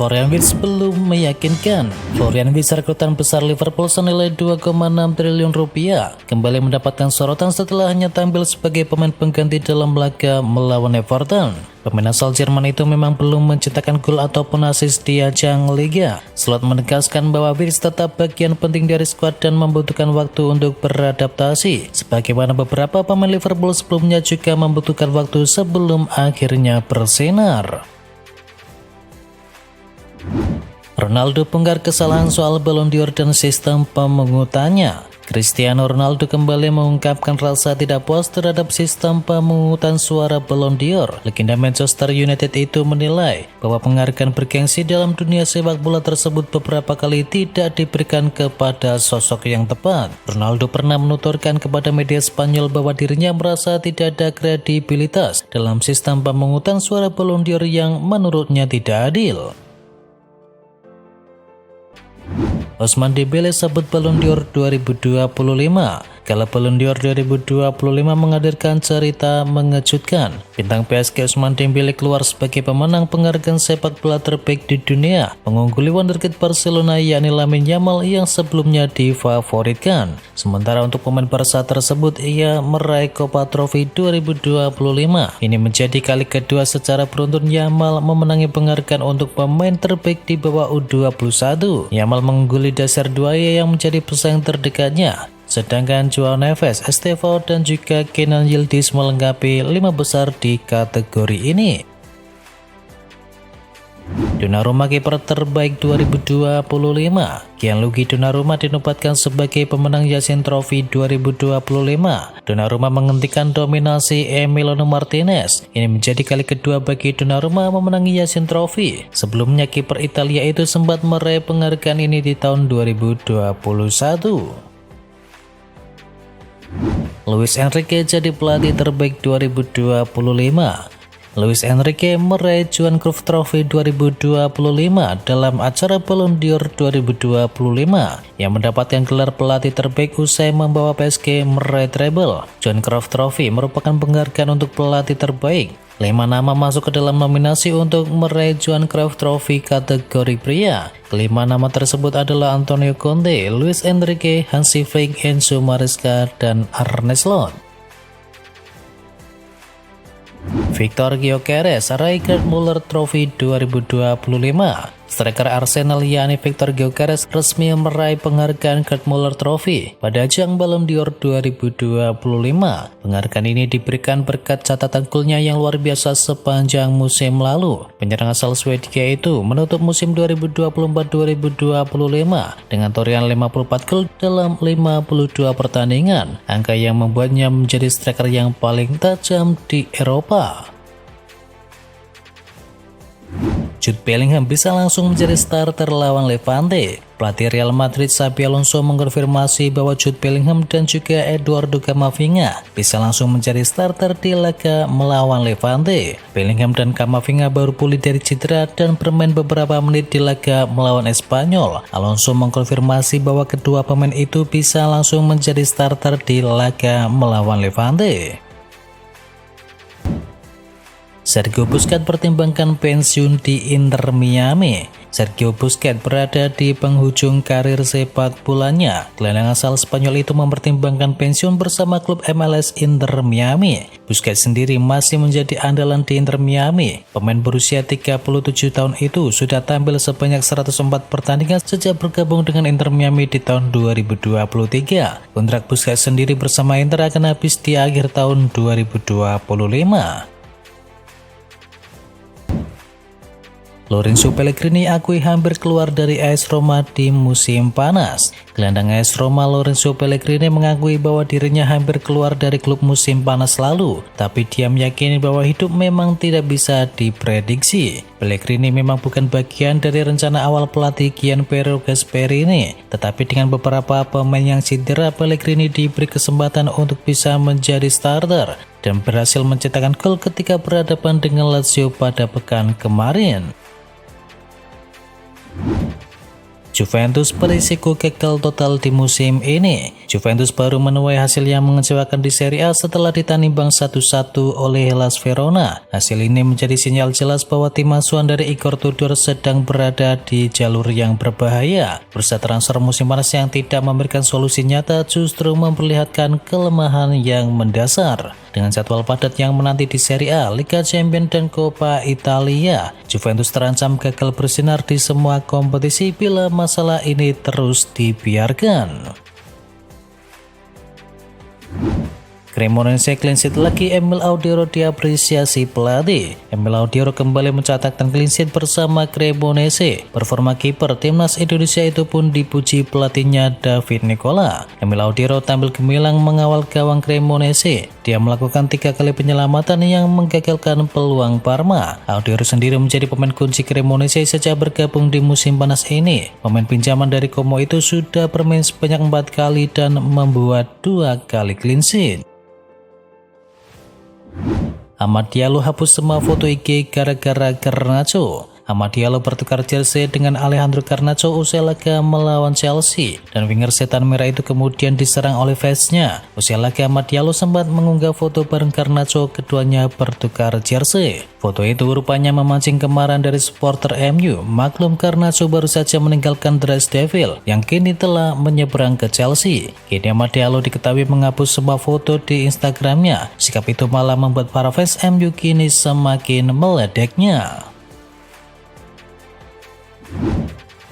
Florian Wirtz belum meyakinkan. Florian Wirtz, rekrutan besar Liverpool senilai 2,6 triliun rupiah, kembali mendapatkan sorotan setelah hanya tampil sebagai pemain pengganti dalam laga melawan Everton. Pemain asal Jerman itu memang belum menciptakan gol ataupun assist di ajang Liga. Slot menegaskan bahwa Wirtz tetap bagian penting dari skuad dan membutuhkan waktu untuk beradaptasi, sebagaimana beberapa pemain Liverpool sebelumnya juga membutuhkan waktu sebelum akhirnya bersinar. Ronaldo bongkar kesalahan soal Ballon d'Or dan sistem pemungutannya. Cristiano Ronaldo kembali mengungkapkan rasa tidak puas terhadap sistem pemungutan suara Ballon d'Or. Legenda Manchester United itu menilai bahwa penghargaan bergengsi dalam dunia sepak bola tersebut beberapa kali tidak diberikan kepada sosok yang tepat. Ronaldo pernah menuturkan kepada media Spanyol bahwa dirinya merasa tidak ada kredibilitas dalam sistem pemungutan suara Ballon d'Or yang menurutnya tidak adil. Ousmane Dembélé sebut Ballon d'Or 2025. Gala Ballon d'Or 2025 menghadirkan cerita mengejutkan. Bintang PSG Ousmane Dembélé keluar sebagai pemenang penghargaan sepak bola terbaik di dunia, mengungguli wonderkid Barcelona yakni Lamine Yamal yang sebelumnya difavoritkan. Sementara untuk pemain Barca tersebut, ia meraih Copa Trophy 2025. Ini menjadi kali kedua secara beruntun Yamal memenangi penghargaan untuk pemain terbaik di bawah U21. Yamal mengungguli dasar duaya yang menjadi pesaing terdekatnya. Sedangkan Joao Neves, Estevao, dan juga Kenan Yildiz melengkapi 5 besar di kategori ini. Donnarumma kiper terbaik 2025. Gianluigi Donnarumma dinobatkan sebagai pemenang Yashin Trophy 2025. Donnarumma menghentikan dominasi Emiliano Martinez. Ini menjadi kali kedua bagi Donnarumma memenangi Yashin Trophy. Sebelumnya kiper Italia itu sempat meraih penghargaan ini di tahun 2021. Luis Enrique jadi pelatih terbaik 2025. Luis Enrique meraih Johan Cruyff Trophy 2025 dalam acara Ballon d'Or 2025 yang mendapatkan gelar pelatih terbaik usai membawa PSG meraih treble. Johan Cruyff Trophy merupakan penghargaan untuk pelatih terbaik. 5 nama masuk ke dalam nominasi untuk meraih Johan Cruyff Trophy kategori pria. Kelima nama tersebut adalah Antonio Conte, Luis Enrique, Hansi Flick, Enzo Maresca, dan Arne Slot. Victor Gyökeres raih Gerd Müller Trophy 2025. Striker Arsenal yakni Victor Gyökeres resmi meraih penghargaan Gerd Müller Trophy pada ajang Ballon d'Or 2025. Penghargaan ini diberikan berkat catatan golnya yang luar biasa sepanjang musim lalu. Penyerang asal Swedia itu menutup musim 2024-2025 dengan torehan 54 gol dalam 52 pertandingan, angka yang membuatnya menjadi striker yang paling tajam di Eropa. Jude Bellingham bisa langsung menjadi starter lawan Levante. Pelatih Real Madrid Xabi Alonso mengkonfirmasi bahwa Jude Bellingham dan juga Eduardo Camavinga bisa langsung menjadi starter di laga melawan Levante. Bellingham dan Camavinga baru pulih dari cedera dan bermain beberapa menit di laga melawan Espanyol. Alonso mengkonfirmasi bahwa kedua pemain itu bisa langsung menjadi starter di laga melawan Levante. Sergio Busquets pertimbangkan pensiun di Inter Miami. Sergio Busquets berada di penghujung karir sepak bolanya. Gelandang asal Spanyol itu mempertimbangkan pensiun bersama klub MLS Inter Miami. Busquets sendiri masih menjadi andalan di Inter Miami. Pemain berusia 37 tahun itu sudah tampil sebanyak 104 pertandingan sejak bergabung dengan Inter Miami di tahun 2023. Kontrak Busquets sendiri bersama Inter akan habis di akhir tahun 2025. Lorenzo Pellegrini akui hampir keluar dari AS Roma di musim panas. Gelandang AS Roma Lorenzo Pellegrini mengakui bahwa dirinya hampir keluar dari klub musim panas lalu, tapi dia meyakini bahwa hidup memang tidak bisa diprediksi. Pellegrini memang bukan bagian dari rencana awal pelatih Gianpiero Gasperini, tetapi dengan beberapa pemain yang cedera, Pellegrini diberi kesempatan untuk bisa menjadi starter dan berhasil mencetakkan gol ketika berhadapan dengan Lazio pada pekan kemarin. Juventus berisiko gagal total di musim ini. Juventus baru menuai hasil yang mengecewakan di Serie A setelah ditanimbang 1-1 oleh Hellas Verona. Hasil ini menjadi sinyal jelas bahwa tim asuhan dari Igor Tudor sedang berada di jalur yang berbahaya. Bursa transfer musim panas yang tidak memberikan solusi nyata justru memperlihatkan kelemahan yang mendasar. Dengan jadwal padat yang menanti di Serie A, Liga Champions dan Coppa Italia, Juventus terancam gagal bersinar di semua kompetisi bila masalah ini terus dibiarkan. Cremonese clean sheet lagi, Emil Audiero diapresiasi pelatih. Emil Audiero kembali mencatatkan clean sheet bersama Cremonese. Performa kiper timnas Indonesia itu pun dipuji pelatihnya David Nicola. Emil Audiero tampil gemilang mengawal gawang Cremonese. Dia melakukan 3 kali penyelamatan yang menggagalkan peluang Parma. Audiero sendiri menjadi pemain kunci Cremonese sejak bergabung di musim panas ini. Pemain pinjaman dari Como itu sudah bermain sebanyak 4 kali dan membuat 2 kali clean sheet. Amad Diallo hapus semua foto IG gara-gara Garnacho. Amad Diallo bertukar jersey dengan Alejandro Garnacho usai laga melawan Chelsea, dan winger setan merah itu kemudian diserang oleh fansnya. Usai laga, Amad Diallo sempat mengunggah foto bareng Garnacho, keduanya bertukar jersey. Foto itu rupanya memancing kemarahan dari supporter MU. Maklum Garnacho baru saja meninggalkan The Red Devils yang kini telah menyeberang ke Chelsea. Kini Amad Diallo diketahui menghapus semua foto di Instagramnya. Sikap itu malah membuat para fans MU kini semakin meledeknya.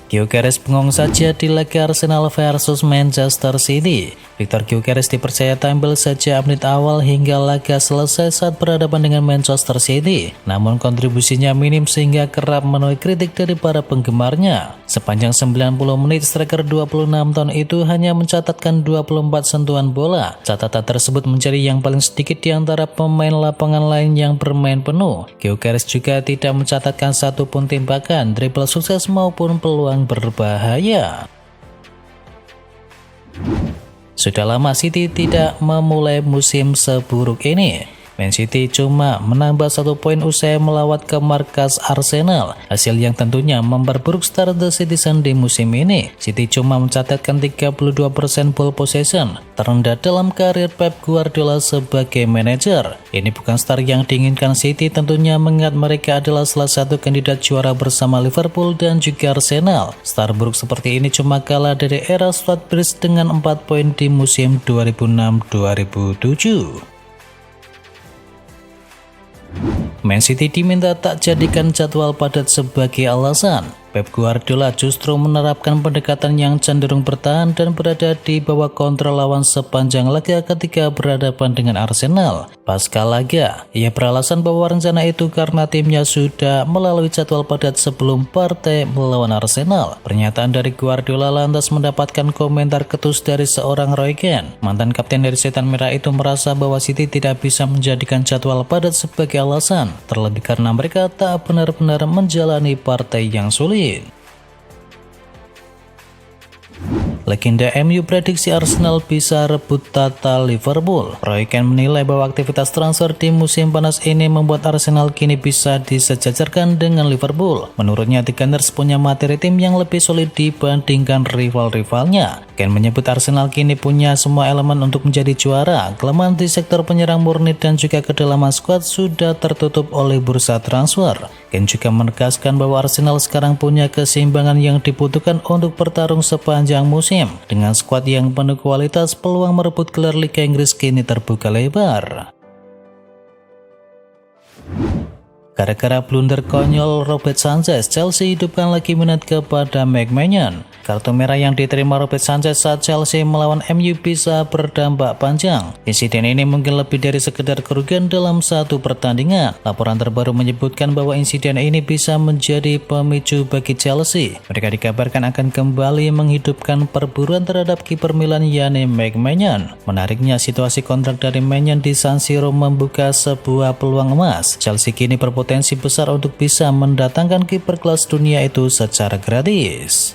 Gyökeres bengong saja di laga Arsenal versus Manchester City. Victor Gyökeres dipercaya tampil sejak menit awal hingga laga selesai saat berhadapan dengan Manchester City. Namun kontribusinya minim sehingga kerap menuai kritik dari para penggemarnya. Sepanjang 90 menit, striker 26 tahun itu hanya mencatatkan 24 sentuhan bola. Catatan tersebut menjadi yang paling sedikit di antara pemain lapangan lain yang bermain penuh. Gyökeres juga tidak mencatatkan satupun tembakan, dribble sukses maupun peluang berbahaya. Sudah lama City tidak memulai musim seburuk ini. Man City cuma menambah 1 poin usai melawat ke markas Arsenal, hasil yang tentunya memperburuk start The Citizen di musim ini. City cuma mencatatkan 32% ball possession, terendah dalam karir Pep Guardiola sebagai manajer. Ini bukan start yang diinginkan City, tentunya mengingat mereka adalah salah satu kandidat juara bersama Liverpool dan juga Arsenal. Start buruk seperti ini cuma kalah dari era Stuart Pearce dengan 4 poin di musim 2006-2007. Man City diminta tak jadikan jadwal padat sebagai alasan. Pep Guardiola justru menerapkan pendekatan yang cenderung bertahan dan berada di bawah kontrol lawan sepanjang laga ketika berhadapan dengan Arsenal. Pasca laga, ia beralasan bahwa rencana itu karena timnya sudah melalui jadwal padat sebelum partai melawan Arsenal. Pernyataan dari Guardiola lantas mendapatkan komentar ketus dari seorang Roy Keane. Mantan kapten dari Setan Merah itu merasa bahwa City tidak bisa menjadikan jadwal padat sebagai alasan, terlebih karena mereka tak benar-benar menjalani partai yang sulit. Legenda MU prediksi Arsenal bisa rebut tata Liverpool. Roy Keane menilai bahwa aktivitas transfer di musim panas ini membuat Arsenal kini bisa disejajarkan dengan Liverpool. Menurutnya, The Gunners punya materi tim yang lebih solid dibandingkan rival-rivalnya. Keane menyebut Arsenal kini punya semua elemen untuk menjadi juara. Kelemahan di sektor penyerang murni dan juga kedalaman skuad sudah tertutup oleh bursa transfer. Keane juga menegaskan bahwa Arsenal sekarang punya keseimbangan yang dibutuhkan untuk bertarung sepanjang musim. Dengan skuad yang penuh kualitas, peluang merebut gelar Liga Inggris kini terbuka lebar. Gara-gara blunder konyol Robert Sanchez, Chelsea hidupkan lagi minat kepada McMahon. Kartu merah yang diterima Robert Sanchez saat Chelsea melawan MU bisa berdampak panjang. Insiden ini mungkin lebih dari sekedar kerugian dalam satu pertandingan. Laporan terbaru menyebutkan bahwa insiden ini bisa menjadi pemicu bagi Chelsea. Mereka dikabarkan akan kembali menghidupkan perburuan terhadap kiper Milan yakni McMahon. Menariknya, situasi kontrak dari Maignan di San Siro membuka sebuah peluang emas. Chelsea kini berpotensi besar untuk bisa mendatangkan kiper kelas dunia itu secara gratis.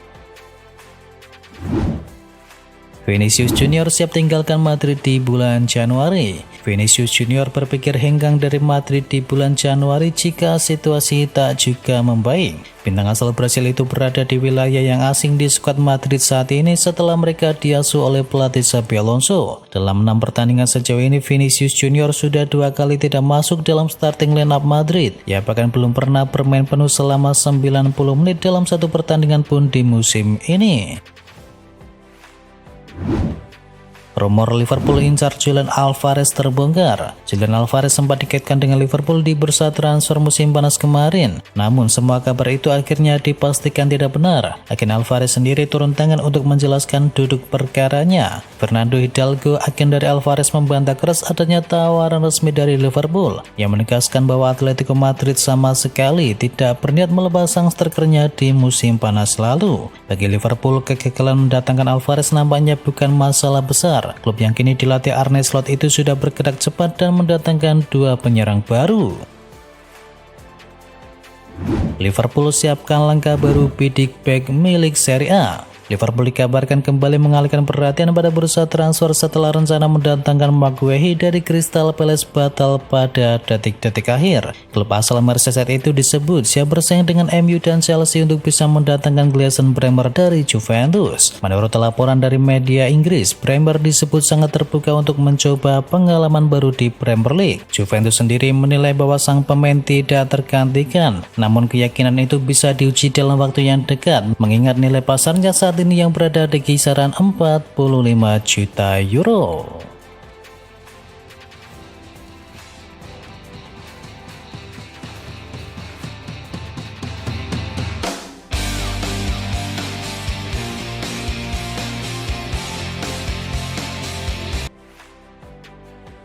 Vinicius Junior siap tinggalkan Madrid di bulan Januari. Vinicius Junior berpikir hengkang dari Madrid di bulan Januari jika situasi tak juga membaik. Bintang asal Brasil itu berada di wilayah yang asing di skuad Madrid saat ini setelah mereka diasuh oleh pelatih Xabi Alonso. Dalam 6 pertandingan sejauh ini, Vinicius Junior sudah 2 kali tidak masuk dalam starting lineup Madrid. Ia bahkan belum pernah bermain penuh selama 90 menit dalam satu pertandingan pun di musim ini. Rumor Liverpool incar Julian Alvarez terbongkar. Julian Alvarez sempat dikaitkan dengan Liverpool di bursa transfer musim panas kemarin. Namun semua kabar itu akhirnya dipastikan tidak benar. Agen Alvarez sendiri turun tangan untuk menjelaskan duduk perkaranya. Fernando Hidalgo, agen dari Alvarez, membantah keras adanya tawaran resmi dari Liverpool yang menegaskan bahwa Atletico Madrid sama sekali tidak berniat melepas sang strikernya di musim panas lalu. Bagi Liverpool, kegagalan mendatangkan Alvarez nampaknya bukan masalah besar. Klub yang kini dilatih Arne Slot itu sudah bergerak cepat dan mendatangkan 2 penyerang baru. Liverpool siapkan langkah baru bidik bek milik Serie A. Liverpool dikabarkan kembali mengalihkan perhatian pada bursa transfer setelah rencana mendatangkan Maguire dari Crystal Palace batal pada detik-detik akhir. Klub asal Merseyside itu disebut siap bersaing dengan MU dan Chelsea untuk bisa mendatangkan Gleison Bremer dari Juventus. Menurut laporan dari media Inggris, Bremer disebut sangat terbuka untuk mencoba pengalaman baru di Premier League. Juventus sendiri menilai bahwa sang pemain tidak tergantikan, namun keyakinan itu bisa diuji dalam waktu yang dekat, mengingat nilai pasarnya saat ini yang berada di kisaran 45 juta euro.